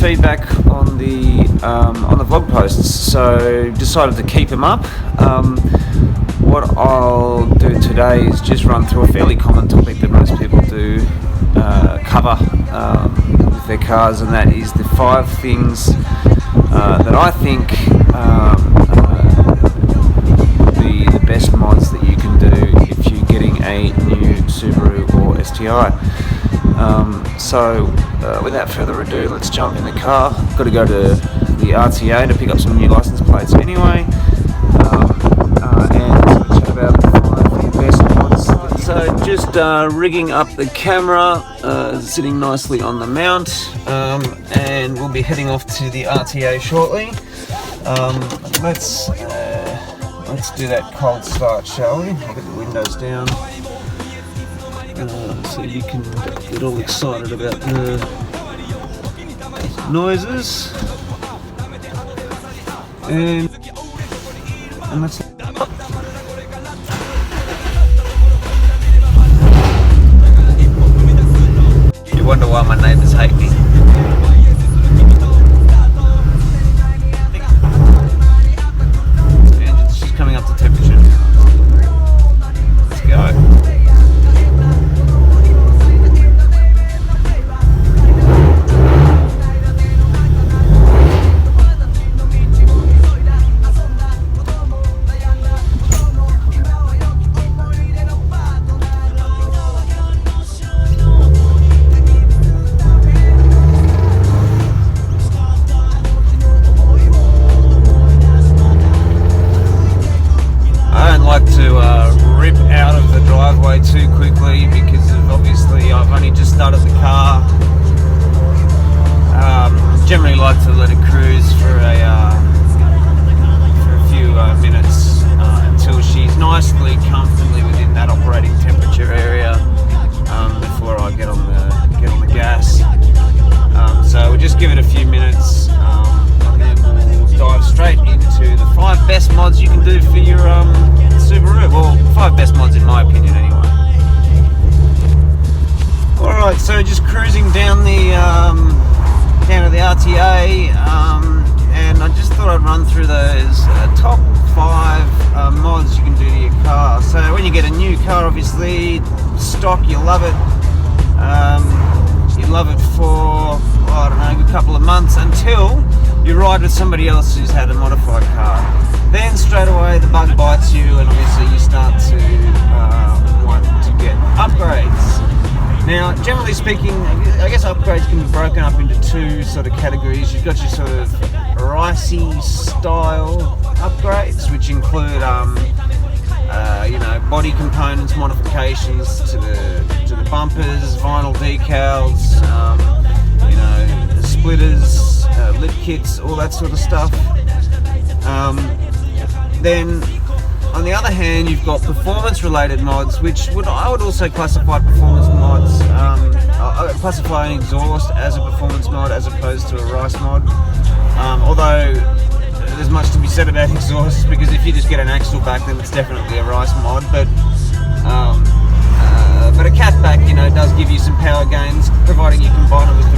feedback on the vlog posts, so decided to keep them up. What I'll do today is just run through a fairly common topic that most people do cover with their cars, and that is the 5 things that I think the best mods that you can do if you're getting a new Subaru or STI. So without further ado, let's jump in the car. Got to go to the RTA to pick up some new license plates anyway, and chat about the 5 best mods. So just rigging up the camera, sitting nicely on the mount, and we'll be heading off to the RTA shortly. Let's do that cold start, shall we? I'll get the windows down so you can get all excited about the noises. And let's. You wonder why my neighbours hate me. Engine's just coming up to temperature. Let's go. Too quickly because obviously I've only just started the car. Generally like to let it cruise for a few minutes until she's nicely comfortably within that operating temperature area before I get on the gas. So we'll just give it a few minutes and then we'll dive straight into the 5 best mods you can do for your Subaru. Well, 5 best mods in my opinion anyway. Alright, so just cruising down to the RTA, and I just thought I'd run through those top 5 mods you can do to your car. So when you get a new car, obviously stock, you love it. You love it for, I don't know, a couple of months until you ride with somebody else who's had a modified car. Then straight away the bug bites you, and obviously you start to want to get upgrades. Now, generally speaking, I guess upgrades can be broken up into 2 sort of categories. You've got your sort of ricey style upgrades, which include, body components, modifications to the bumpers, vinyl decals, splitters, lip kits, all that sort of stuff. Then, on the other hand, you've got performance-related mods, which I would also classify performance mods. I would classify an exhaust as a performance mod as opposed to a rice mod. Although there's much to be said about exhausts, because if you just get an axle back, then it's definitely a rice mod. But a catback, does give you some power gains, providing you combine it with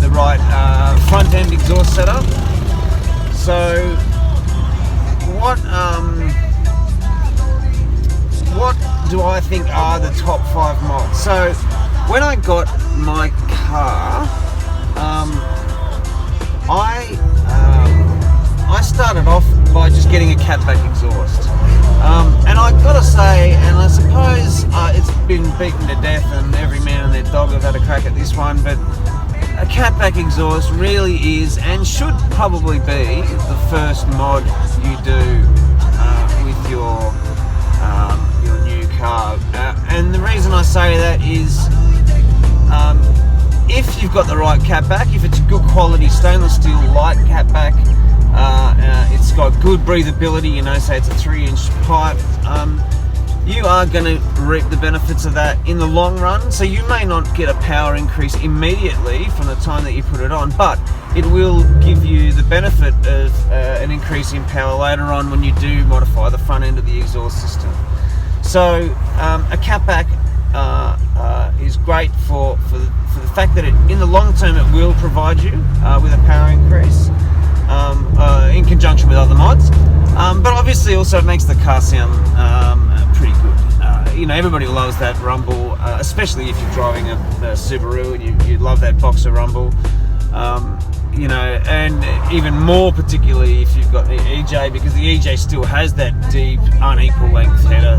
the right front-end exhaust setup. So. What do I think are the top 5 mods? So when I got my car, I started off by just getting a catback exhaust, and I gotta say, and I suppose it's been beaten to death and every man and their dog have had a crack at this one, but a catback exhaust really is and should probably be the first mod you do with your new car. And the reason I say that is if you've got the right catback, if it's a good quality stainless steel light catback, it's got good breathability, say it's a 3-inch pipe, you are going to reap the benefits of that in the long run. So you may not get a power increase immediately from the time that you put it on, but it will give you the benefit of an increase in power later on when you do modify the front end of the exhaust system. So a catback is great for for the fact that in the long term it will provide you with a power increase in conjunction with other mods. But obviously also it makes the car sound pretty good. Everybody loves that rumble, especially if you're driving a Subaru and you love that boxer rumble. And even more particularly if you've got the EJ, because the EJ still has that deep, unequal length header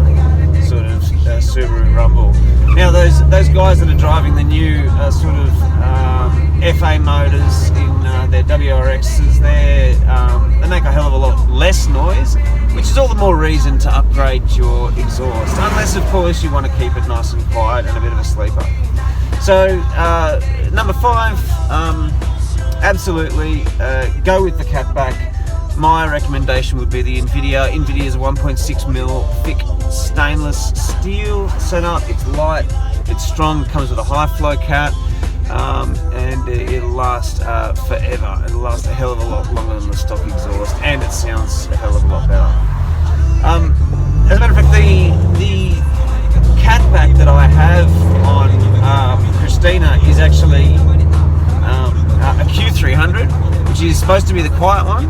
sort of Subaru rumble. Now those guys that are driving the new FA motors in their WRXs, they make a hell of a lot less noise, which is all the more reason to upgrade your exhaust, unless of course you want to keep it nice and quiet and a bit of a sleeper. So number 5, absolutely go with the catback. My recommendation would be the NVIDIA. NVIDIA's a 1.6mm thick stainless steel setup. It's light, it's strong, comes with a high flow cat, and it'll last forever. It'll last a hell of a lot longer than the stock exhaust, and it sounds a hell of a lot better. As a matter of fact, the catback that I have on Christina is actually a Q300, which is supposed to be the quiet one.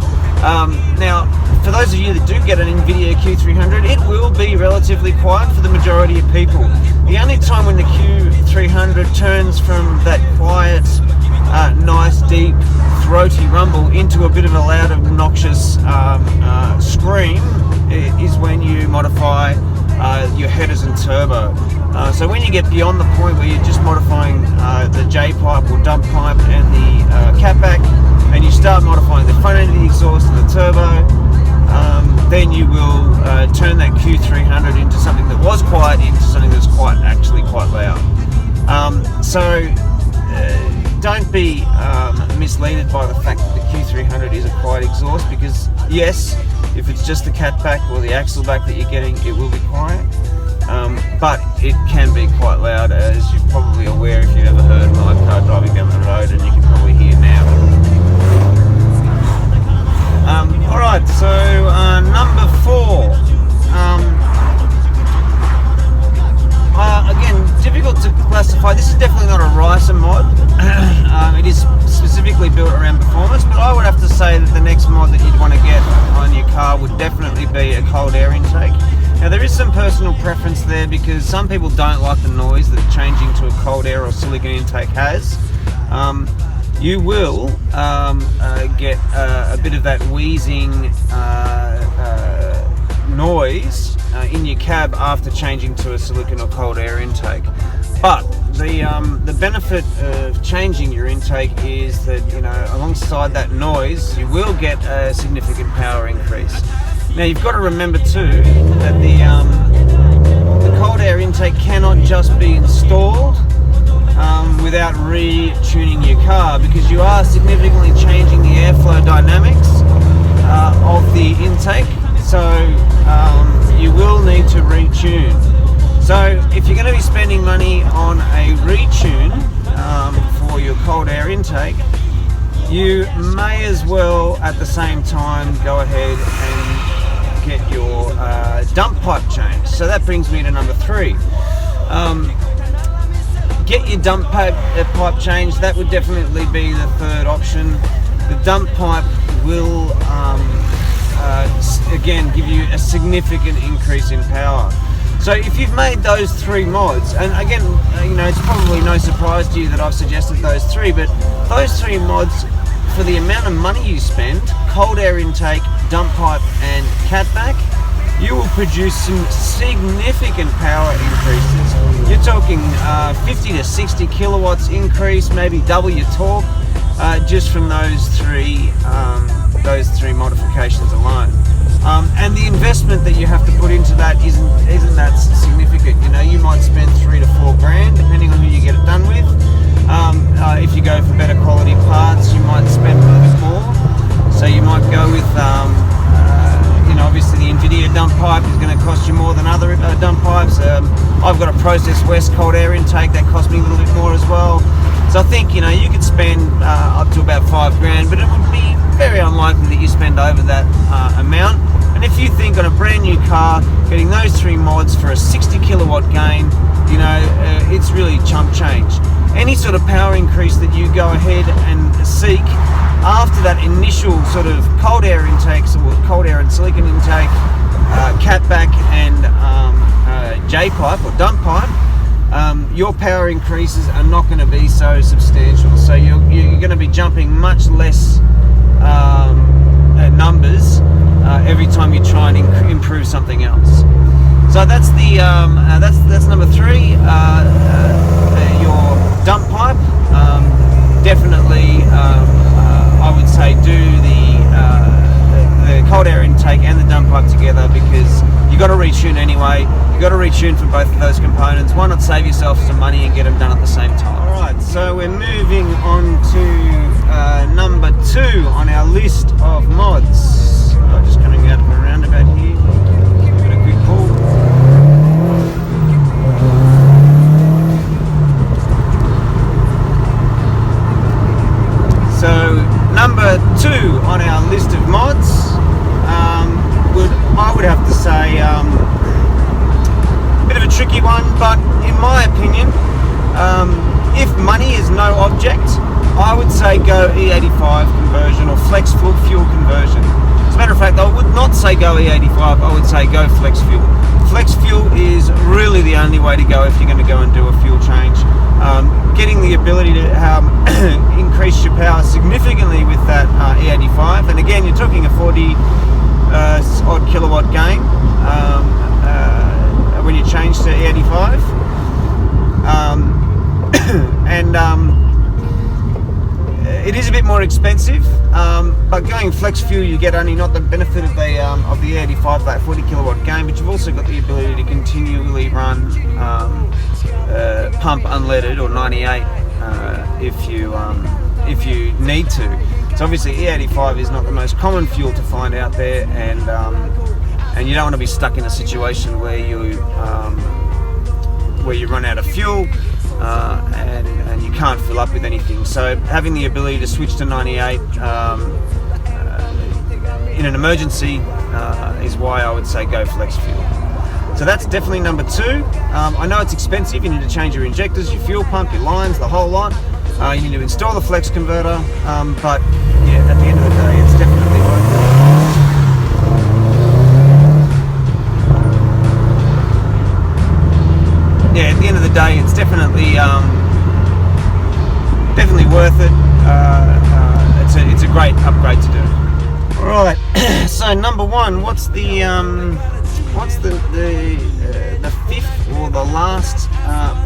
Now, for those of you that do get an NVIDIA Q300, it will be relatively quiet for the majority of people. The only time when the Q300 turns from that quiet, nice, deep, throaty rumble into a bit of a loud, obnoxious scream is when you modify your headers and turbo. So when you get beyond the point where you're just modifying the J-pipe or dump pipe and the catback, and you start modifying the front end of the exhaust and the turbo, then you will turn that Q300 into something that was quiet into something that's actually quite loud. Don't be misleaded by the fact that the Q300 is a quiet exhaust, because yes, if it's just the catback or the axle back that you're getting, it will be quiet. But it can be quite loud, as you're probably aware if you've ever heard my car driving down the road, and you can probably hear now. Alright, so number 4. Again, difficult to classify. This is definitely not a ricer mod. It is specifically built around performance, but I would have to say that the next mod that you'd want to get on your car would definitely be a cold air intake. Now there is some personal preference there, because some people don't like the noise that changing to a cold air or silicon intake has. You will get a bit of that wheezing noise in your cab after changing to a silicon or cold air intake. But the benefit of changing your intake is that, alongside that noise, you will get a significant power increase. Now you've got to remember too that the cold air intake cannot just be installed without retuning your car, because you are significantly changing the airflow dynamics of the intake, so you will need to retune. So if you're going to be spending money on a retune for your cold air intake, you may as well at the same time go ahead and get your dump pipe changed. So that brings me to number 3. Get your dump pipe changed. That would definitely be the third option. The dump pipe will again give you a significant increase in power. So if you've made those 3 mods, and again, it's probably no surprise to you that I've suggested those 3, but those 3 mods, for the amount of money you spend, cold air intake, dump pipe and catback, you will produce some significant power increases. You're talking 50 to 60 kilowatts increase, maybe double your torque, just from those three modifications alone. And the investment that you have to put into that isn't that significant. You might spend $3 to $4 grand, depending on who you get it done with. If you go for better quality parts, you might spend a little bit more. So you might go with, obviously the NVIDIA dump pipe is going to cost you more than other dump pipes. I've got a Process West cold air intake that cost me a little bit more as well. So I think, you could spend up to about $5 grand, but it would be very unlikely that you spend over that amount. And if you think on a brand new car, getting those 3 mods for a 60 kilowatt gain, it's really chump change. any sort of power increase that you go ahead and seek after that initial sort of cold air intakes, or cold air and silicon intake, catback and J-pipe or dump pipe, your power increases are not going to be so substantial. So you're going to be jumping much less numbers every time you try and improve something else. So that's the that's number 3. Your dump pipe. Definitely, I would say do the cold air intake and the dump pipe together, because you got to retune anyway. You got to retune for both of those components. Why not save yourself some money and get them done at the same time? All right, so we're moving on to number 2 on our list of mods. I'm just coming out of a roundabout here. Give it a quick pull. So number 2 on our list of mods, I would have to say, a bit of a tricky one, but in my opinion, if money is no object, I would say go E85 conversion or flex fuel conversion. As a matter of fact, I would not say go E85, I would say go flex fuel. Flex fuel is really the only way to go if you're going to go and do a fuel change. Getting the ability to increase your power significantly with that E85, and again, you're talking a 40 odd kilowatt gain when you change to E85, and it is a bit more expensive, but going flex fuel, you get only not the benefit of the E85, that 40 kilowatt gain, but you've also got the ability to continually run pump unleaded or 98 if you need to. So obviously E85 is not the most common fuel to find out there, and you don't want to be stuck in a situation where you run out of fuel and you can't fill up with anything. So having the ability to switch to 98 in an emergency is why I would say go flex fuel. So that's definitely number 2. I know it's expensive. You need to change your injectors, your fuel pump, your lines, the whole lot. You need to install the flex converter, but yeah, at the end of the day, it's definitely worth it. Yeah, at the end of the day, it's definitely worth it. It's a great upgrade to do. All right. So number 1, what's the 5th or the last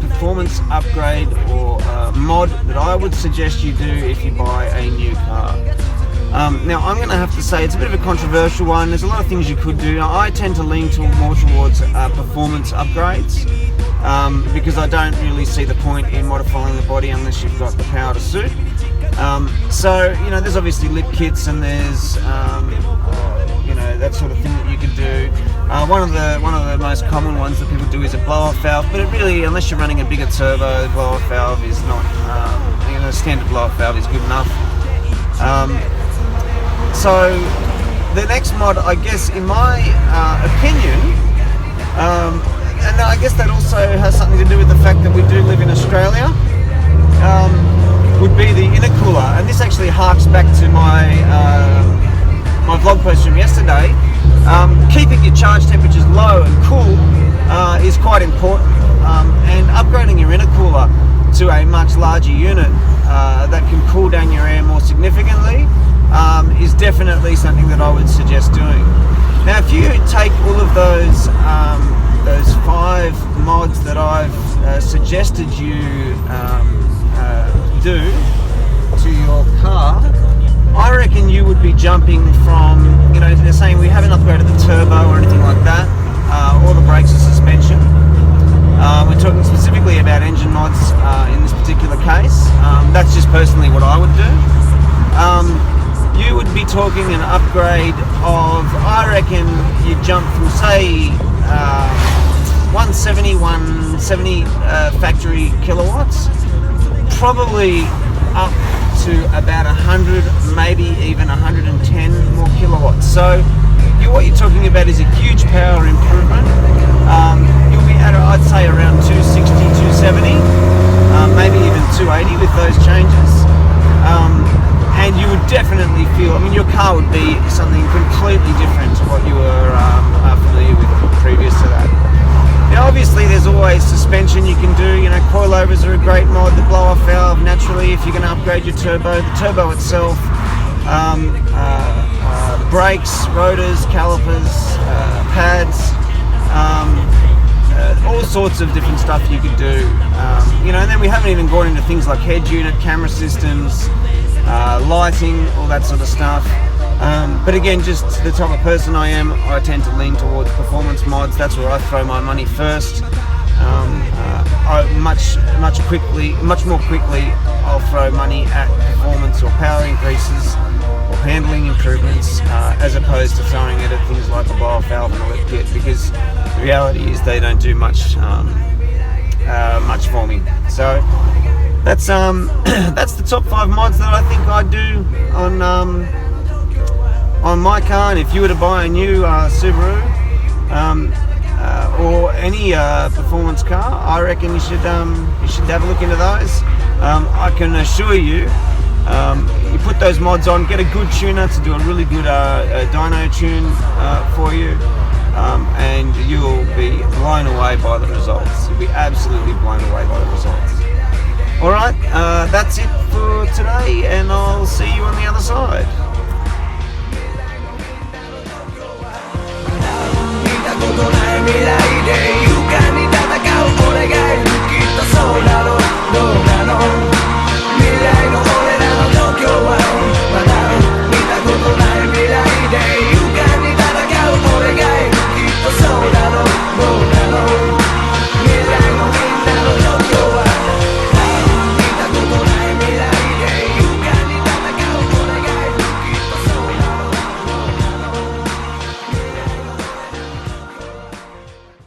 performance upgrade or mod that I would suggest you do if you buy a new car? Now I'm going to have to say it's a bit of a controversial one. There's a lot of things you could do. I tend to lean more towards performance upgrades, because I don't really see the point in modifying the body unless you've got the power to suit. So there's obviously lip kits, and there's that sort of thing that you could do. One of the most common ones that people do is a blow-off valve, but it really, unless you're running a bigger turbo, blow-off valve is not, a standard blow-off valve is good enough. So the next mod, I guess, in my opinion, and I guess that also has something to do with the fact that we do live in Australia, would be the intercooler. And this actually harks back to my vlog post from yesterday. Keeping your charge temperatures low and cool is quite important, and upgrading your intercooler to a much larger unit that can cool down your air more significantly is definitely something that I would suggest doing. Now, if you take all of those 5 mods that I've suggested you do to your car, I reckon you would be jumping from, they're saying we haven't upgraded the turbo or anything like that, or the brakes or suspension. We're talking specifically about engine mods in this particular case. That's just personally what I would do. You would be talking an upgrade of, I reckon you'd jump from, say, 170 factory kilowatts, probably up to about 100, maybe even 110 more kilowatts. So what you're talking about is a huge power improvement. You'll be at, I'd say, around 260, 270. maybe even 280 with those changes. And you would definitely feel, I mean, your car would be something completely different to what you were familiar with previous to that. Now, obviously, there's always suspension you can do. You know, coilovers are a great mod. The blow-off valve, naturally, if you're going to upgrade your turbo, the turbo itself, brakes, rotors, calipers, pads, all sorts of different stuff you could do. You know, and then we haven't even gone into things like head unit, camera systems, lighting, all that sort of stuff. But again, just the type of person I am, I tend to lean towards performance mods. That's where I throw my money first. Much more quickly, I'll throw money at performance or power increases or handling improvements, as opposed to throwing it at things like a blow-off valve and a lift kit, because the reality is they don't do much for me. So that's the top 5 mods that I think I do on my car. And if you were to buy a new Subaru or any performance car, I reckon you should have a look into those. I can assure you, you put those mods on, get a good tuner to do a really good dyno tune for you, and you'll be blown away by the results. You'll be absolutely blown away by the results. Alright, that's it for today, and I'll see you on the other side.